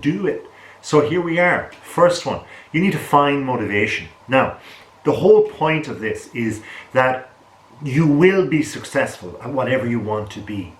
do it. So here we are. First one, you need to find motivation. Now, the whole point of this is that you will be successful at whatever you want to be.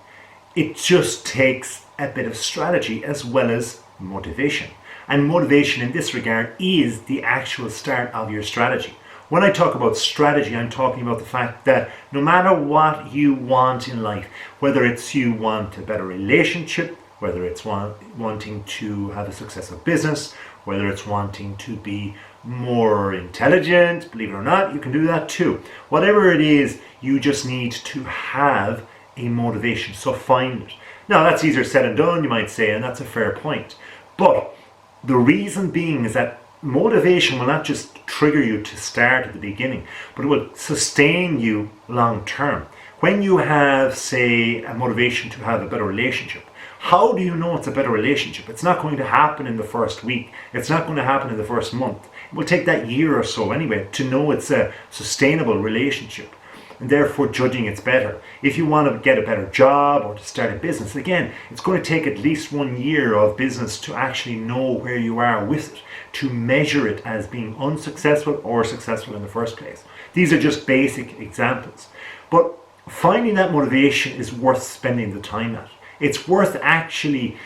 It just takes a bit of strategy as well as motivation. And motivation in this regard is the actual start of your strategy. When I talk about strategy, I'm talking about the fact that no matter what you want in life, whether it's you want a better relationship, whether it's wanting to have a successful business, whether it's wanting to be more intelligent, believe it or not, you can do that too. Whatever it is, you just need to have a motivation. So find it. Now, that's easier said than done, you might say, and that's a fair point. But the reason being is that motivation will not just trigger you to start at the beginning, but it will sustain you long term. When you have, say, a motivation to have a better relationship, how do you know it's a better relationship? It's not going to happen in the first week. It's not going to happen in the first month. It will take that year or so anyway to know it's a sustainable relationship, and therefore judging it's better. If you want to get a better job or to start a business, again, it's going to take at least 1 year of business to actually know where you are with it, to measure it as being unsuccessful or successful in the first place. These are just basic examples. But finding that motivation is worth spending the time at. It's worth actually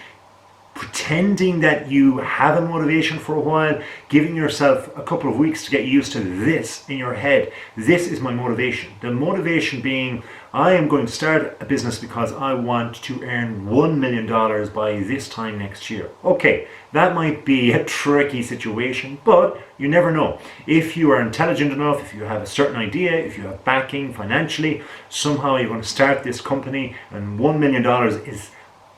pretending that you have a motivation for a while, giving yourself a couple of weeks to get used to this in your head. This is my motivation. The motivation being, I am going to start a business because I want to earn $1 million by this time next year. Okay, that might be a tricky situation, but you never know. If you are intelligent enough, if you have a certain idea, if you have backing financially, somehow you're going to start this company and $1 million is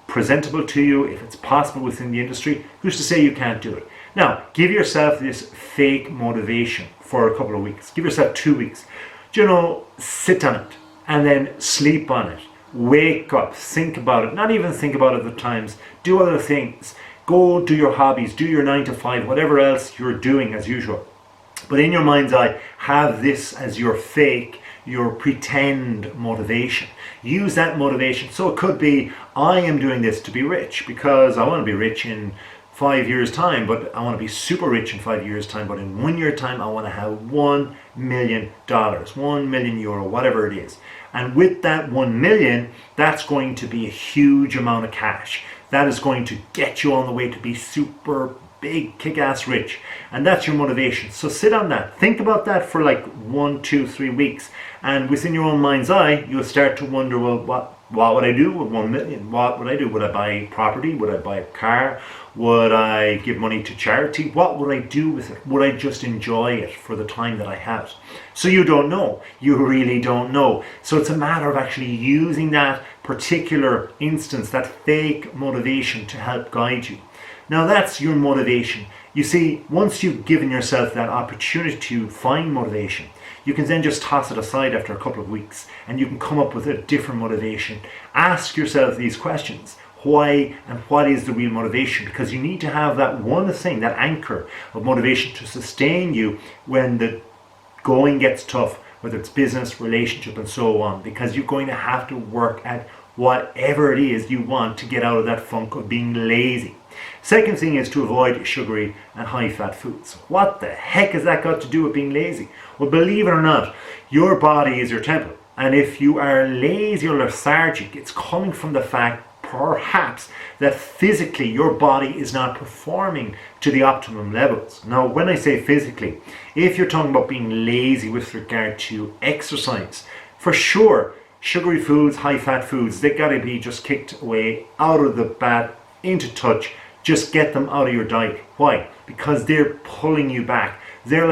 presentable to you, if it's possible within the industry, who's to say you can't do it? Now, give yourself this fake motivation for a couple of weeks. Give yourself 2 weeks. Sit on it and then sleep on it. Wake up, think about it. Not even think about it at times. Do other things. Go do your hobbies, do your 9 to 5, whatever else you're doing as usual. But in your mind's eye, have this as your fake, your pretend motivation. Use that motivation. So it could be, I am doing this to be rich because I want to be rich in 5 years' time, but I want to be super rich in 5 years' time, but in 1 year time, I want to have $1 million, €1 million, whatever it is. And with that 1 million, that's going to be a huge amount of cash. That is going to get you on the way to be super big, kick-ass rich. And that's your motivation. So sit on that. Think about that for like 1, 2, 3 weeks. And within your own mind's eye, you'll start to wonder, well, what would I do with 1 million? What would I do? Would I buy property? Would I buy a car? Would I give money to charity? What would I do with it? Would I just enjoy it for the time that I have? So you don't know. You really don't know. So it's a matter of actually using that particular instance, that fake motivation to help guide you. Now that's your motivation. You see, once you've given yourself that opportunity to find motivation, you can then just toss it aside after a couple of weeks and you can come up with a different motivation. Ask yourself these questions. Why and what is the real motivation? Because you need to have that one thing, that anchor of motivation to sustain you when the going gets tough, whether it's business, relationship, and so on, because you're going to have to work at whatever it is you want to get out of that funk of being lazy. Second thing is to avoid sugary and high-fat foods. What the heck has that got to do with being lazy? Well, believe it or not, your body is your temple. And if you are lazy or lethargic, it's coming from the fact, perhaps, that physically your body is not performing to the optimum levels. Now, when I say physically, if you're talking about being lazy with regard to exercise, for sure, sugary foods, high-fat foods, they got to be just kicked away, out of the bat, into touch. Just get them out of your diet. Why? Because they're pulling you back. They're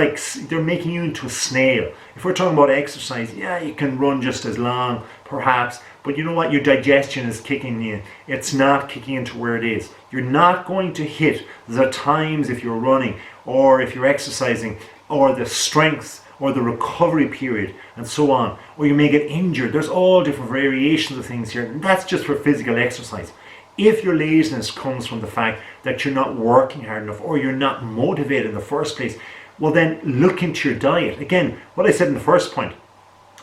making you into a snail. If we're talking about exercise, yeah, you can run just as long, perhaps, but you know what? Your digestion is kicking in. It's not kicking into where it is. You're not going to hit the times if you're running or if you're exercising or the strength or the recovery period and so on, or you may get injured. There's all different variations of things here, and that's just for physical exercise. If your laziness comes from the fact that you're not working hard enough or you're not motivated in the first place, well then look into your diet. Again, what I said in the first point,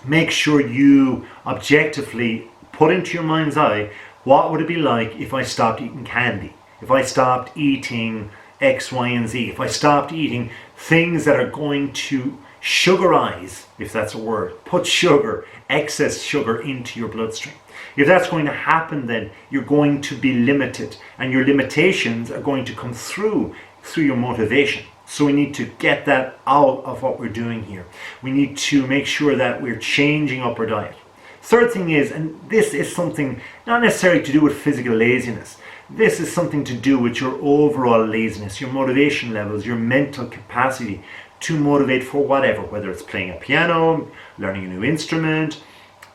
make sure you objectively put into your mind's eye, what would it be like if I stopped eating candy? if I stopped eating X, Y, and Z, if I stopped eating things that are going to sugarize, if that's a word, put sugar, excess sugar into your bloodstream. If that's going to happen, then you're going to be limited, and your limitations are going to come through your motivation. So we need to get that out of what we're doing here. We need to make sure that we're changing up our diet. Third thing is, and this is something not necessarily to do with physical laziness, this is something to do with your overall laziness, your motivation levels, your mental capacity to motivate for whatever, whether it's playing a piano, learning a new instrument,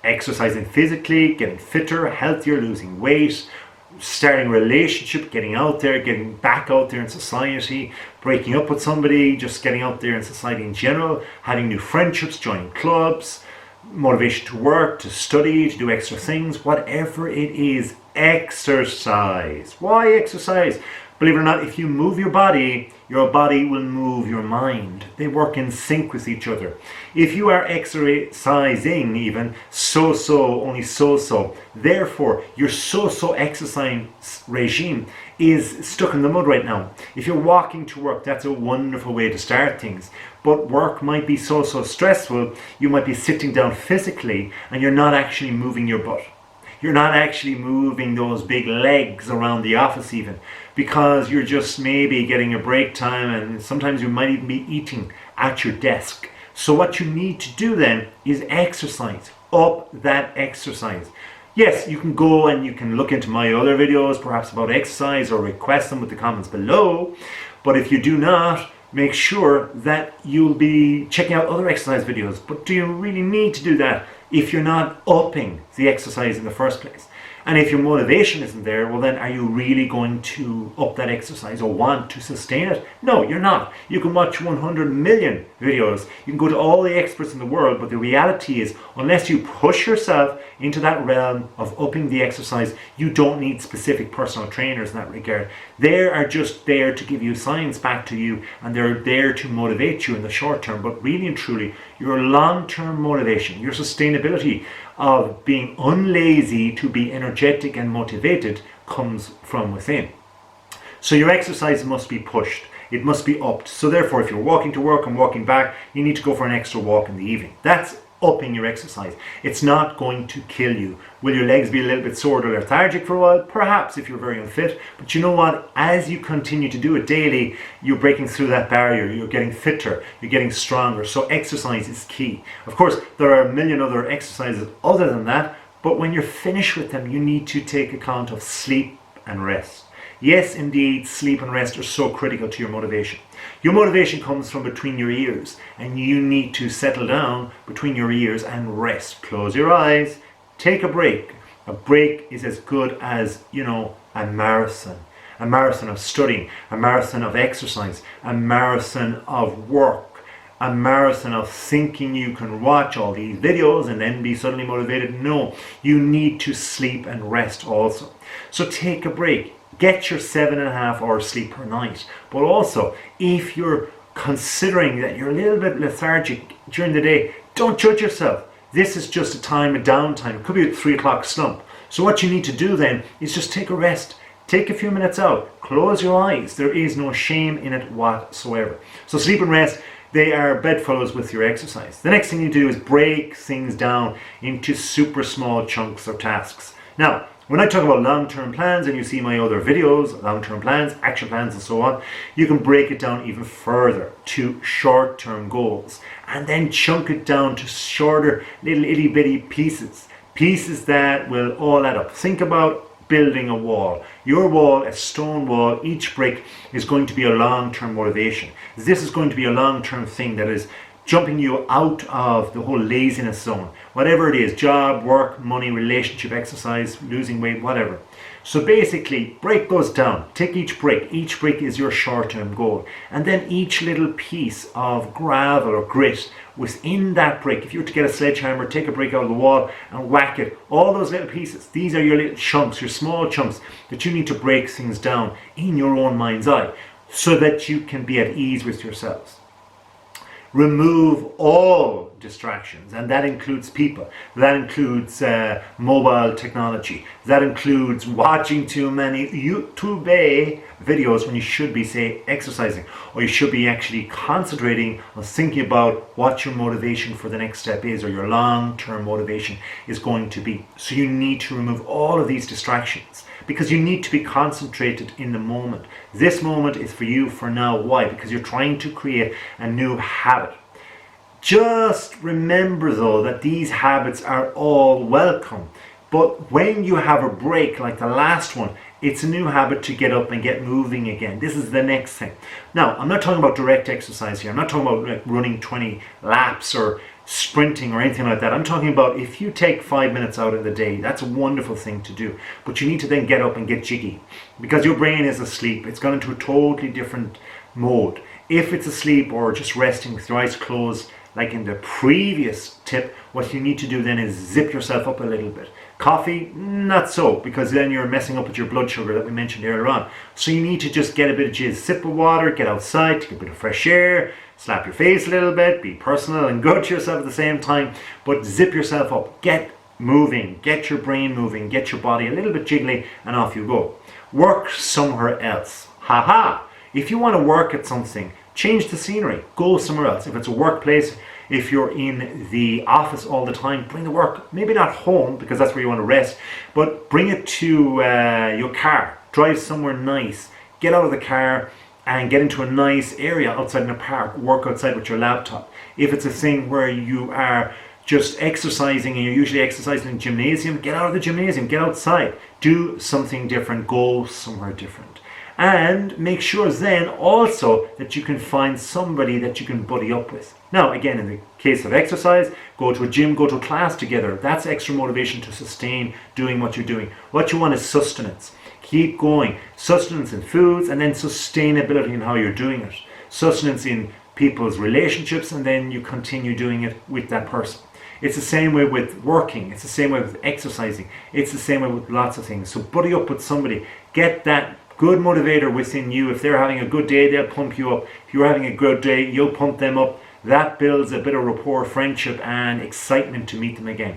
exercising physically, getting fitter, healthier, losing weight, starting a relationship, getting out there, getting back out there in society, breaking up with somebody, just getting out there in society in general, having new friendships, joining clubs, motivation to work, to study, to do extra things, whatever it is, exercise. Why exercise? Believe it or not, if you move your body will move your mind. They work in sync with each other. If you are exercising even only so, therefore your so exercise regime is stuck in the mud right now. If you're walking to work, that's a wonderful way to start things. But work might be so stressful, you might be sitting down physically and you're not actually moving your butt. You're not actually moving those big legs around the office even, because you're just maybe getting a break time, and sometimes you might even be eating at your desk. So what you need to do then is exercise, up that exercise. Yes, you can go and you can look into my other videos perhaps about exercise, or request them with the comments below. But if you do not, make sure that you'll be checking out other exercise videos. But do you really need to do that if you're not upping the exercise in the first place? And if your motivation isn't there, well then, are you really going to up that exercise or want to sustain it? No, you're not. You can watch 100 million videos. You can go to all the experts in the world, but the reality is, unless you push yourself into that realm of upping the exercise, you don't need specific personal trainers in that regard. They are just there to give you science back to you, and they're there to motivate you in the short term. But really and truly, your long-term motivation, your sustainability of being unlazy to be energetic and motivated comes from within. So your exercise must be pushed. It must be upped. So therefore, if you're walking to work and walking back, you need to go for an extra walk in the evening. That's upping your exercise. It's not going to kill you. Will your legs be a little bit sore or lethargic for a while? Perhaps, if you're very unfit. But you know what? As you continue to do it daily, you're breaking through that barrier. You're getting fitter. You're getting stronger. So exercise is key. Of course, there are a million other exercises other than that. But when you're finished with them, you need to take account of sleep and rest. Yes, indeed, sleep and rest are so critical to your motivation. Your motivation comes from between your ears, and you need to settle down between your ears and rest. Close your eyes, take a break. A break is as good as, a marathon. A marathon of studying, a marathon of exercise, a marathon of work, a marathon of thinking you can watch all these videos and then be suddenly motivated. No, you need to sleep and rest also. So take a break. Get your 7.5 hours sleep per night. But also, if you're considering that you're a little bit lethargic during the day, don't judge yourself. This is just a time of downtime. It could be a 3 o'clock slump. So what you need to do then is just take a rest. Take a few minutes out. Close your eyes. There is no shame in it whatsoever. So sleep and rest, they are bedfellows with your exercise. The next thing you do is break things down into super small chunks or tasks. Now, when I talk about long-term plans, and you see my other videos, long-term plans, action plans, and so on, you can break it down even further to short-term goals, and then chunk it down to shorter little itty-bitty pieces that will all add up. Think about building a wall. Your wall, a stone wall, each brick is going to be a long-term motivation. This is going to be a long-term thing that is jumping you out of the whole laziness zone. Whatever it is, job, work, money, relationship, exercise, losing weight, whatever. So basically, break those down. Take each brick. Each brick is your short-term goal. And then each little piece of gravel or grit within that brick, if you were to get a sledgehammer, take a brick out of the wall and whack it, all those little pieces, these are your little chunks, your small chunks that you need to break things down in your own mind's eye so that you can be at ease with yourselves. Remove all distractions, and that includes people, that includes mobile technology, that includes watching too many YouTube videos when you should be, say, exercising, or you should be actually concentrating on thinking about what your motivation for the next step is, or your long-term motivation is going to be. So you need to remove all of these distractions, because you need to be concentrated in the moment. This moment is for you for now. Why? Because you're trying to create a new habit. Just remember though that these habits are all welcome, but when you have a break like the last one, it's a new habit to get up and get moving again. This is the next thing. Now, I'm not talking about direct exercise here. I'm not talking about like running 20 laps or sprinting or anything like that. I'm talking about if you take 5 minutes out of the day, that's a wonderful thing to do. But you need to then get up and get jiggy, because your brain is asleep. It's gone into a totally different mode. If it's asleep or just resting with your eyes closed, like in the previous tip, what you need to do then is zip yourself up a little bit. Coffee, not so, because then you're messing up with your blood sugar that we mentioned earlier on. So you need to just get a bit of jizz, sip of water, get outside, take a bit of fresh air, slap your face a little bit, be personal and good to yourself at the same time, but zip yourself up, get moving, get your brain moving, get your body a little bit jiggly, and off you go. Work somewhere else. Haha! If you want to work at something, change the scenery, go somewhere else. If it's a workplace, if you're in the office all the time, bring the work, maybe not home because that's where you want to rest, but bring it to your car. Drive somewhere nice, get out of the car and get into a nice area outside in a park, work outside with your laptop. If it's a thing where you are just exercising and you're usually exercising in a gymnasium, get out of the gymnasium, get outside, do something different, go somewhere different. And make sure then also that you can find somebody that you can buddy up with. Now, again, in the case of exercise, go to a gym, go to a class together. That's extra motivation to sustain doing what you're doing. What you want is sustenance. Keep going. Sustenance in foods, and then sustainability in how you're doing it. Sustenance in people's relationships, and then you continue doing it with that person. It's the same way with working. It's the same way with exercising. It's the same way with lots of things. So buddy up with somebody. Get that good motivator within you. If they're having a good day, they'll pump you up. If you're having a good day, you'll pump them up. That builds a bit of rapport, friendship, and excitement to meet them again.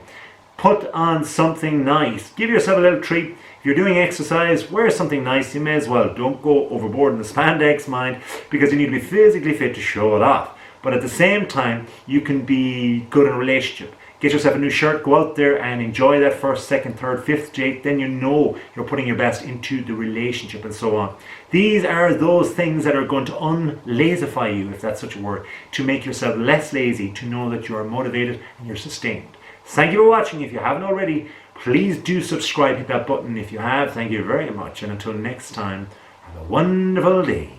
Put on something nice. Give yourself a little treat. If you're doing exercise, wear something nice. You may as well. Don't go overboard in the spandex, mind, because you need to be physically fit to show it off. But at the same time, you can be good in a relationship. Get yourself a new shirt, go out there and enjoy that first, second, third, fifth date. Then you know you're putting your best into the relationship and so on. These are those things that are going to unlazify you, if that's such a word, to make yourself less lazy, to know that you are motivated and you're sustained. Thank you for watching. If you haven't already, please do subscribe, hit that button if you have. Thank you very much. And until next time, have a wonderful day.